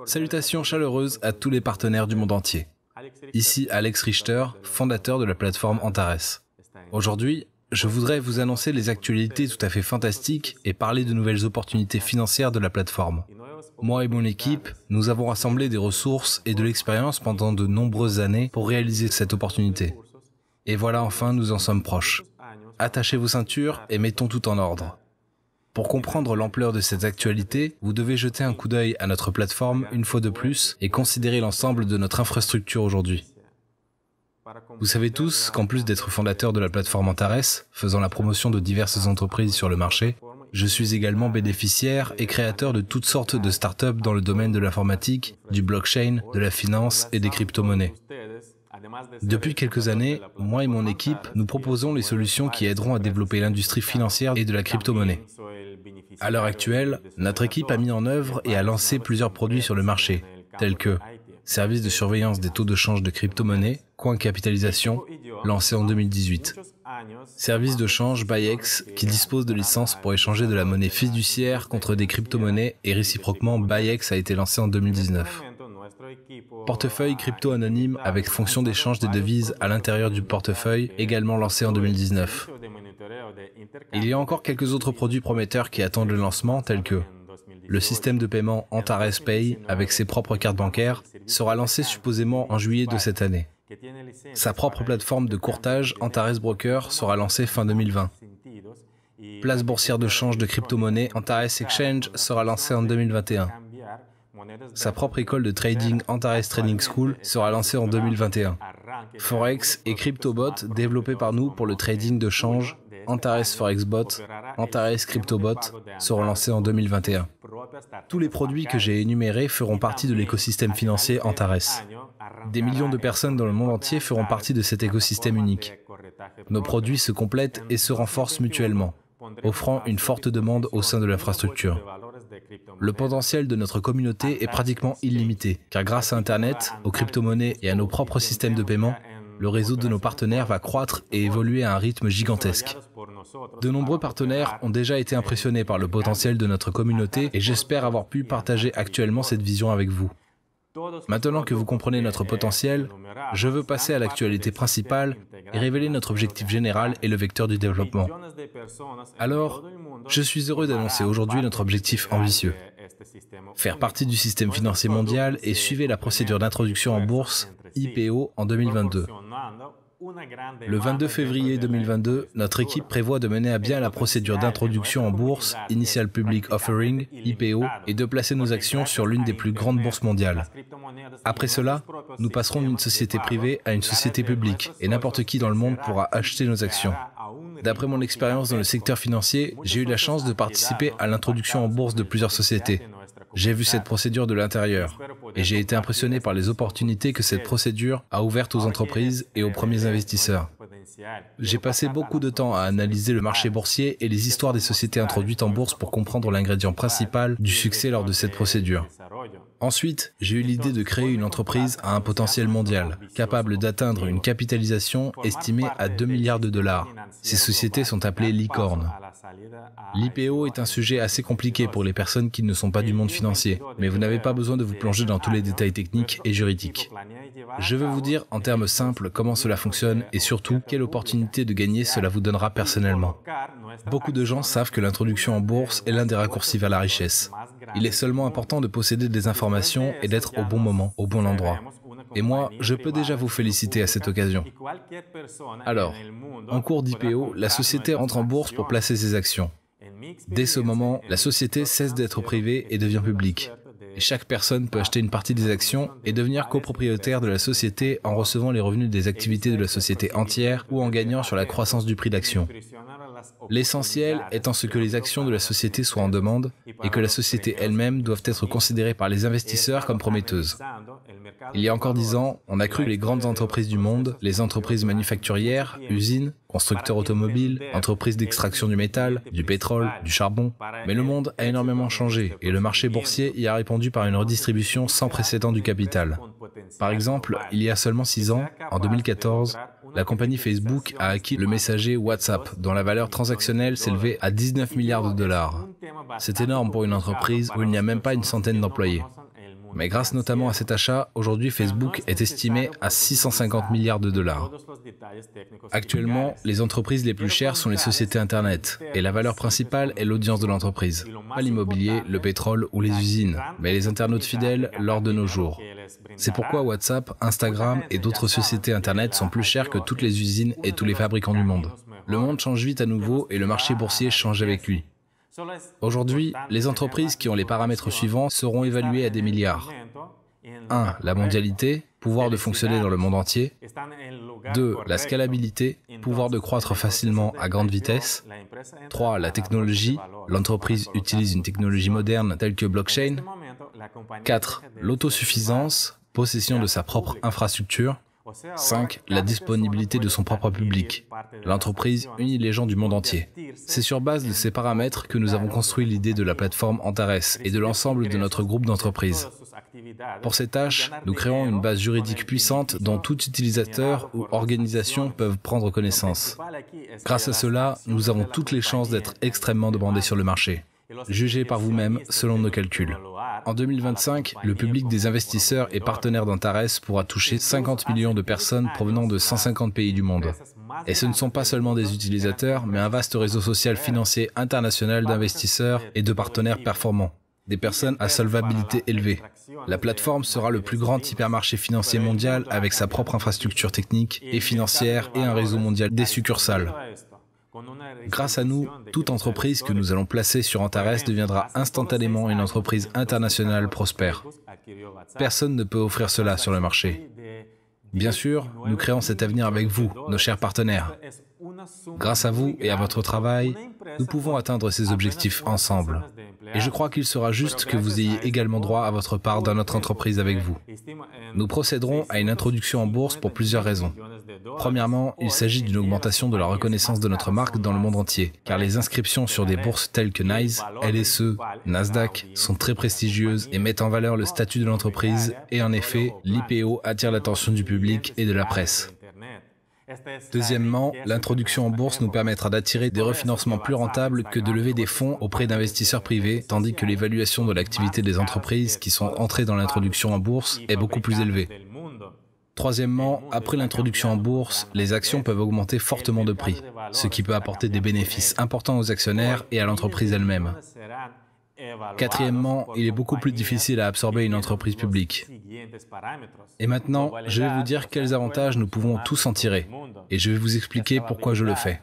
Salutations chaleureuses à tous les partenaires du monde entier. Ici Alex Richter, fondateur de la plateforme Antares. Aujourd'hui, je voudrais vous annoncer les actualités tout à fait fantastiques et parler de nouvelles opportunités financières de la plateforme. Moi et mon équipe, nous avons rassemblé des ressources et de l'expérience pendant de nombreuses années pour réaliser cette opportunité. Et voilà, enfin, nous en sommes proches. Attachez vos ceintures et mettons tout en ordre. Pour comprendre l'ampleur de cette actualité, vous devez jeter un coup d'œil à notre plateforme une fois de plus et considérer l'ensemble de notre infrastructure aujourd'hui. Vous savez tous qu'en plus d'être fondateur de la plateforme Antares, faisant la promotion de diverses entreprises sur le marché, je suis également bénéficiaire et créateur de toutes sortes de startups dans le domaine de l'informatique, du blockchain, de la finance et des crypto-monnaies. Depuis quelques années, moi et mon équipe, nous proposons les solutions qui aideront à développer l'industrie financière et de la crypto-monnaie. À l'heure actuelle, notre équipe a mis en œuvre et a lancé plusieurs produits sur le marché, tels que service de surveillance des taux de change de crypto-monnaie, Coin Capitalisation, lancé en 2018. Service de change BuyX, qui dispose de licences pour échanger de la monnaie fiduciaire contre des crypto-monnaies et réciproquement BuyX a été lancé en 2019. Portefeuille crypto anonyme avec fonction d'échange des devises à l'intérieur du portefeuille, également lancé en 2019. Il y a encore quelques autres produits prometteurs qui attendent le lancement, tels que le système de paiement Antares Pay avec ses propres cartes bancaires sera lancé supposément en juillet de cette année. Sa propre plateforme de courtage Antares Broker sera lancée fin 2020. Place boursière de change de crypto-monnaie Antares Exchange sera lancée en 2021. Sa propre école de trading Antares Trading School sera lancée en 2021. Forex et CryptoBot développés par nous pour le trading de change Antares ForexBot, Antares CryptoBot seront lancés en 2021. Tous les produits que j'ai énumérés feront partie de l'écosystème financier Antares. Des millions de personnes dans le monde entier feront partie de cet écosystème unique. Nos produits se complètent et se renforcent mutuellement, offrant une forte demande au sein de l'infrastructure. Le potentiel de notre communauté est pratiquement illimité, car grâce à Internet, aux crypto-monnaies et à nos propres systèmes de paiement, le réseau de nos partenaires va croître et évoluer à un rythme gigantesque. De nombreux partenaires ont déjà été impressionnés par le potentiel de notre communauté et j'espère avoir pu partager actuellement cette vision avec vous. Maintenant que vous comprenez notre potentiel, je veux passer à l'actualité principale et révéler notre objectif général et le vecteur du développement. Alors, je suis heureux d'annoncer aujourd'hui notre objectif ambitieux. Faire partie du système financier mondial et suivre la procédure d'introduction en bourse, IPO, en 2022. Le 22 février 2022, notre équipe prévoit de mener à bien la procédure d'introduction en bourse, Initial Public Offering, IPO, et de placer nos actions sur l'une des plus grandes bourses mondiales. Après cela, nous passerons d'une société privée à une société publique, et n'importe qui dans le monde pourra acheter nos actions. D'après mon expérience dans le secteur financier, j'ai eu la chance de participer à l'introduction en bourse de plusieurs sociétés. J'ai vu cette procédure de l'intérieur et j'ai été impressionné par les opportunités que cette procédure a ouvertes aux entreprises et aux premiers investisseurs. J'ai passé beaucoup de temps à analyser le marché boursier et les histoires des sociétés introduites en bourse pour comprendre l'ingrédient principal du succès lors de cette procédure. Ensuite, j'ai eu l'idée de créer une entreprise à un potentiel mondial, capable d'atteindre une capitalisation estimée à 2 milliards de dollars. Ces sociétés sont appelées licornes. L'IPO est un sujet assez compliqué pour les personnes qui ne sont pas du monde financier, mais vous n'avez pas besoin de vous plonger dans tous les détails techniques et juridiques. Je veux vous dire en termes simples comment cela fonctionne et surtout quelle opportunité de gagner cela vous donnera personnellement. Beaucoup de gens savent que l'introduction en bourse est l'un des raccourcis vers la richesse. Il est seulement important de posséder des informations et d'être au bon moment, au bon endroit. Et moi, je peux déjà vous féliciter à cette occasion. Alors, en cours d'IPO, la société entre en bourse pour placer ses actions. Dès ce moment, la société cesse d'être privée et devient publique. Et chaque personne peut acheter une partie des actions et devenir copropriétaire de la société en recevant les revenus des activités de la société entière ou en gagnant sur la croissance du prix d'action. L'essentiel étant ce que les actions de la société soient en demande et que la société elle-même doivent être considérées par les investisseurs comme prometteuses. Il y a encore 10 ans, on a cru que les grandes entreprises du monde, les entreprises manufacturières, usines, constructeurs automobiles, entreprises d'extraction du métal, du pétrole, du charbon. Mais le monde a énormément changé et le marché boursier y a répondu par une redistribution sans précédent du capital. Par exemple, il y a seulement 6 ans, en 2014, la compagnie Facebook a acquis le messager WhatsApp, dont la valeur transactionnelle s'élevait à 19 milliards de dollars. C'est énorme pour une entreprise où il n'y a même pas une centaine d'employés. Mais grâce notamment à cet achat, aujourd'hui Facebook est estimé à 650 milliards de dollars. Actuellement, les entreprises les plus chères sont les sociétés Internet, et la valeur principale est l'audience de l'entreprise. Pas l'immobilier, le pétrole ou les usines, mais les internautes fidèles lors de nos jours. C'est pourquoi WhatsApp, Instagram et d'autres sociétés Internet sont plus chères que toutes les usines et tous les fabricants du monde. Le monde change vite à nouveau et le marché boursier change avec lui. Aujourd'hui, les entreprises qui ont les paramètres suivants seront évaluées à des milliards. 1. La mondialité, pouvoir de fonctionner dans le monde entier. 2. La scalabilité, pouvoir de croître facilement à grande vitesse. 3. La technologie, l'entreprise utilise une technologie moderne telle que blockchain. 4. L'autosuffisance, possession de sa propre infrastructure. 5. La disponibilité de son propre public. L'entreprise unit les gens du monde entier. C'est sur base de ces paramètres que nous avons construit l'idée de la plateforme Antares et de l'ensemble de notre groupe d'entreprises. Pour ces tâches, nous créons une base juridique puissante dont tout utilisateur ou organisation peuvent prendre connaissance. Grâce à cela, nous avons toutes les chances d'être extrêmement demandés sur le marché. Jugez par vous-même selon nos calculs. En 2025, le public des investisseurs et partenaires d'Antares pourra toucher 50 millions de personnes provenant de 150 pays du monde. Et ce ne sont pas seulement des utilisateurs, mais un vaste réseau social financier international d'investisseurs et de partenaires performants. Des personnes à solvabilité élevée. La plateforme sera le plus grand hypermarché financier mondial avec sa propre infrastructure technique et financière et un réseau mondial des succursales. Grâce à nous, toute entreprise que nous allons placer sur Antares deviendra instantanément une entreprise internationale prospère. Personne ne peut offrir cela sur le marché. Bien sûr, nous créons cet avenir avec vous, nos chers partenaires. Grâce à vous et à votre travail, nous pouvons atteindre ces objectifs ensemble. Et je crois qu'il sera juste que vous ayez également droit à votre part dans notre entreprise avec vous. Nous procéderons à une introduction en bourse pour plusieurs raisons. Premièrement, il s'agit d'une augmentation de la reconnaissance de notre marque dans le monde entier, car les inscriptions sur des bourses telles que NYSE, LSE, Nasdaq sont très prestigieuses et mettent en valeur le statut de l'entreprise, et en effet, l'IPO attire l'attention du public et de la presse. Deuxièmement, l'introduction en bourse nous permettra d'attirer des refinancements plus rentables que de lever des fonds auprès d'investisseurs privés, tandis que l'évaluation de l'activité des entreprises qui sont entrées dans l'introduction en bourse est beaucoup plus élevée. Troisièmement, après l'introduction en bourse, les actions peuvent augmenter fortement de prix, ce qui peut apporter des bénéfices importants aux actionnaires et à l'entreprise elle-même. Quatrièmement, il est beaucoup plus difficile à absorber une entreprise publique. Et maintenant, je vais vous dire quels avantages nous pouvons tous en tirer, et je vais vous expliquer pourquoi je le fais.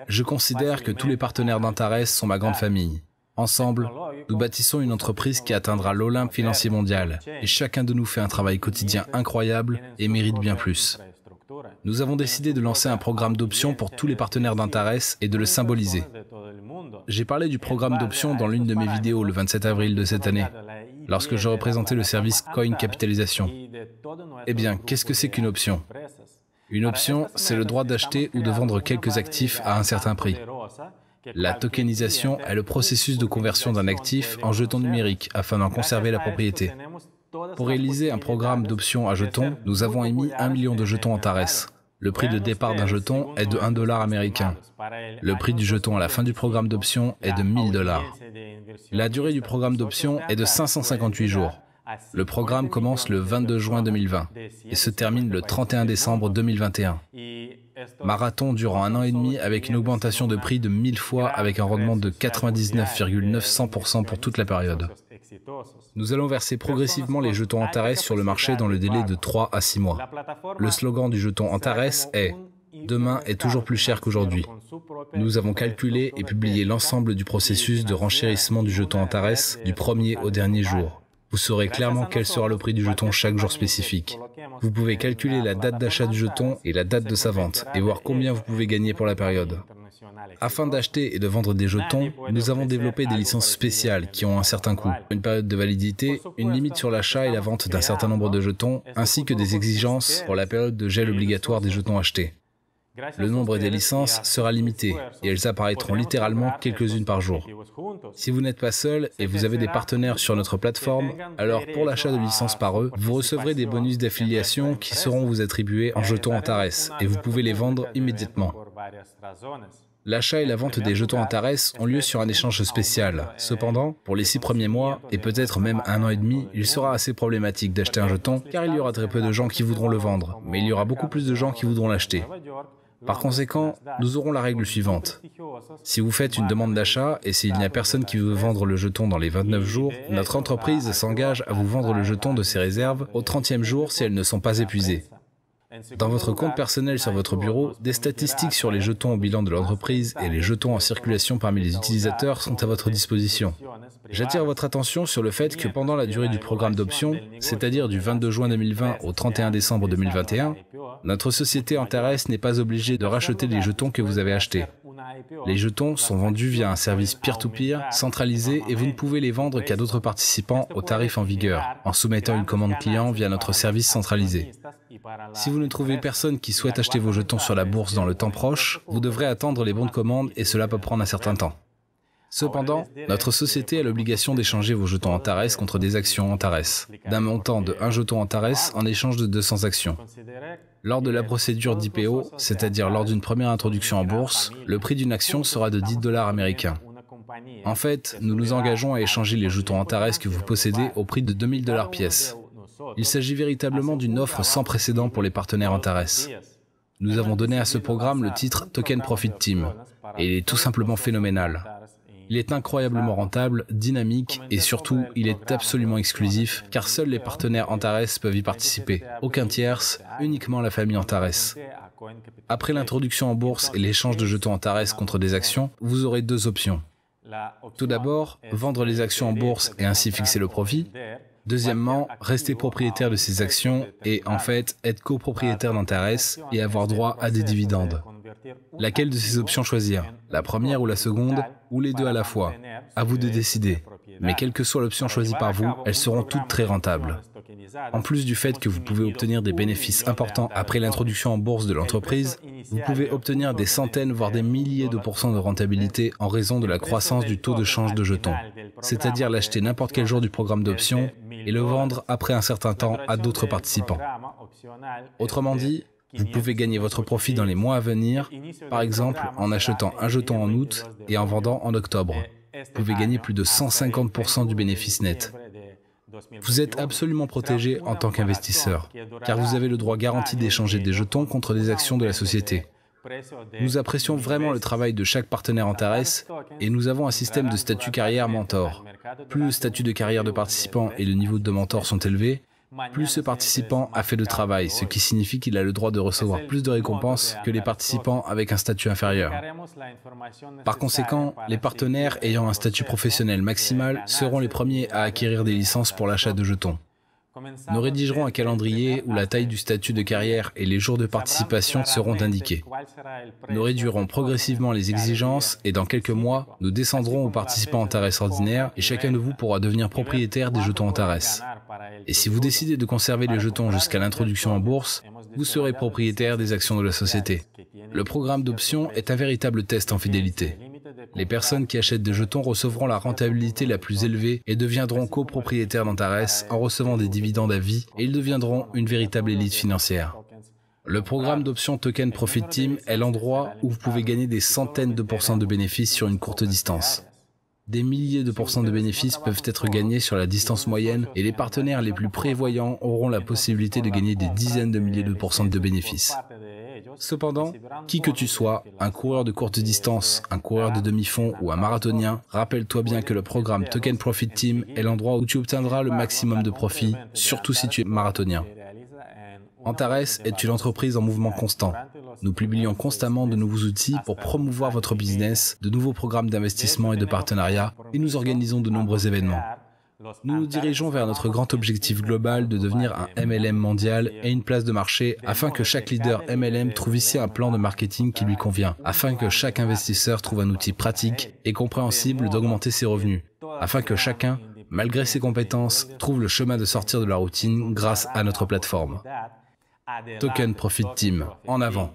Je considère que tous les partenaires d'Antares sont ma grande famille. Ensemble, nous bâtissons une entreprise qui atteindra l'Olympe financier mondial, et chacun de nous fait un travail quotidien incroyable et mérite bien plus. Nous avons décidé de lancer un programme d'options pour tous les partenaires d'Antares et de le symboliser. J'ai parlé du programme d'options dans l'une de mes vidéos le 27 avril de cette année, lorsque je représentais le service Coin Capitalisation. Eh bien, qu'est-ce que c'est qu'une option? Une option, c'est le droit d'acheter ou de vendre quelques actifs à un certain prix. La tokenisation est le processus de conversion d'un actif en jeton numérique afin d'en conserver la propriété. Pour réaliser un programme d'options à jetons, nous avons émis 1 million de jetons Antares. Le prix de départ d'un jeton est de 1 dollar américain. Le prix du jeton à la fin du programme d'options est de 1000 dollars. La durée du programme d'options est de 558 jours. Le programme commence le 22 juin 2020 et se termine le 31 décembre 2021. Marathon durant 1 an et demi avec une augmentation de prix de 1000 fois avec un rendement de 99,900% pour toute la période. Nous allons verser progressivement les jetons Antares sur le marché dans le délai de 3 à 6 mois. Le slogan du jeton Antares est « Demain est toujours plus cher qu'aujourd'hui ». Nous avons calculé et publié l'ensemble du processus de renchérissement du jeton Antares du premier au dernier jour. Vous saurez clairement quel sera le prix du jeton chaque jour spécifique. Vous pouvez calculer la date d'achat du jeton et la date de sa vente et voir combien vous pouvez gagner pour la période. Afin d'acheter et de vendre des jetons, nous avons développé des licences spéciales qui ont un certain coût, une période de validité, une limite sur l'achat et la vente d'un certain nombre de jetons, ainsi que des exigences pour la période de gel obligatoire des jetons achetés. Le nombre des licences sera limité et elles apparaîtront littéralement quelques-unes par jour. Si vous n'êtes pas seul et vous avez des partenaires sur notre plateforme, alors pour l'achat de licences par eux, vous recevrez des bonus d'affiliation qui seront vous attribués en jetons Antares et vous pouvez les vendre immédiatement. L'achat et la vente des jetons Antares ont lieu sur un échange spécial. Cependant, pour les 6 premiers mois, et peut-être même 1 an et demi, il sera assez problématique d'acheter un jeton, car il y aura très peu de gens qui voudront le vendre, mais il y aura beaucoup plus de gens qui voudront l'acheter. Par conséquent, nous aurons la règle suivante. Si vous faites une demande d'achat et s'il n'y a personne qui veut vendre le jeton dans les 29 jours, notre entreprise s'engage à vous vendre le jeton de ses réserves au 30e jour si elles ne sont pas épuisées. Dans votre compte personnel sur votre bureau, des statistiques sur les jetons au bilan de l'entreprise et les jetons en circulation parmi les utilisateurs sont à votre disposition. J'attire votre attention sur le fait que pendant la durée du programme d'option, c'est-à-dire du 22 juin 2020 au 31 décembre 2021, notre société Antares n'est pas obligée de racheter les jetons que vous avez achetés. Les jetons sont vendus via un service peer-to-peer centralisé et vous ne pouvez les vendre qu'à d'autres participants au tarif en vigueur, en soumettant une commande client via notre service centralisé. Si vous ne trouvez personne qui souhaite acheter vos jetons sur la bourse dans le temps proche, vous devrez attendre les bons de commande et cela peut prendre un certain temps. Cependant, notre société a l'obligation d'échanger vos jetons Antares contre des actions Antares, d'un montant de 1 jeton Antares en échange de 200 actions. Lors de la procédure d'IPO, c'est-à-dire lors d'une première introduction en bourse, le prix d'une action sera de 10 $ américains. En fait, nous nous engageons à échanger les jetons Antares que vous possédez au prix de 2000 $ pièce. Il s'agit véritablement d'une offre sans précédent pour les partenaires Antares. Nous avons donné à ce programme le titre Token Profit Team, et il est tout simplement phénoménal. Il est incroyablement rentable, dynamique et surtout, il est absolument exclusif car seuls les partenaires Antares peuvent y participer. Aucun tierce, uniquement la famille Antares. Après l'introduction en bourse et l'échange de jetons Antares contre des actions, vous aurez 2 options. Tout d'abord, vendre les actions en bourse et ainsi fixer le profit. Deuxièmement, rester propriétaire de ces actions et, en fait, être copropriétaire d'Antares et avoir droit à des dividendes. Laquelle de ces options choisir? La première ou la seconde? Ou les deux à la fois? À vous de décider. Mais quelle que soit l'option choisie par vous, elles seront toutes très rentables. En plus du fait que vous pouvez obtenir des bénéfices importants après l'introduction en bourse de l'entreprise, vous pouvez obtenir des centaines voire des milliers de pourcents de rentabilité en raison de la croissance du taux de change de jetons, c'est-à-dire l'acheter n'importe quel jour du programme d'option et le vendre après un certain temps à d'autres participants. Autrement dit, vous pouvez gagner votre profit dans les mois à venir, par exemple en achetant un jeton en août et en vendant en octobre. Vous pouvez gagner plus de 150% du bénéfice net. Vous êtes absolument protégé en tant qu'investisseur, car vous avez le droit garanti d'échanger des jetons contre des actions de la société. Nous apprécions vraiment le travail de chaque partenaire Antares et nous avons un système de statut carrière mentor. Plus le statut de carrière de participant et le niveau de mentor sont élevés, plus ce participant a fait de travail, ce qui signifie qu'il a le droit de recevoir plus de récompenses que les participants avec un statut inférieur. Par conséquent, les partenaires ayant un statut professionnel maximal seront les premiers à acquérir des licences pour l'achat de jetons. Nous rédigerons un calendrier où la taille du statut de carrière et les jours de participation seront indiqués. Nous réduirons progressivement les exigences et dans quelques mois, nous descendrons aux participants Antares ordinaires et chacun de vous pourra devenir propriétaire des jetons Antares. Et si vous décidez de conserver les jetons jusqu'à l'introduction en bourse, vous serez propriétaire des actions de la société. Le programme d'option est un véritable test en fidélité. Les personnes qui achètent des jetons recevront la rentabilité la plus élevée et deviendront copropriétaires d'Antares en recevant des dividendes à vie et ils deviendront une véritable élite financière. Le programme d'option Token Profit Team est l'endroit où vous pouvez gagner des centaines de pourcents de bénéfices sur une courte distance. Des milliers de pourcents de bénéfices peuvent être gagnés sur la distance moyenne et les partenaires les plus prévoyants auront la possibilité de gagner des dizaines de milliers de pourcents de bénéfices. Cependant, qui que tu sois, un coureur de courte distance, un coureur de demi-fond ou un marathonien, rappelle-toi bien que le programme Token Profit Team est l'endroit où tu obtiendras le maximum de profit, surtout si tu es marathonien. Antares est une entreprise en mouvement constant. Nous publions constamment de nouveaux outils pour promouvoir votre business, de nouveaux programmes d'investissement et de partenariat, et nous organisons de nombreux événements. Nous nous dirigeons vers notre grand objectif global de devenir un MLM mondial et une place de marché afin que chaque leader MLM trouve ici un plan de marketing qui lui convient, afin que chaque investisseur trouve un outil pratique et compréhensible d'augmenter ses revenus, afin que chacun, malgré ses compétences, trouve le chemin de sortir de la routine grâce à notre plateforme. Token Profit Team, en avant!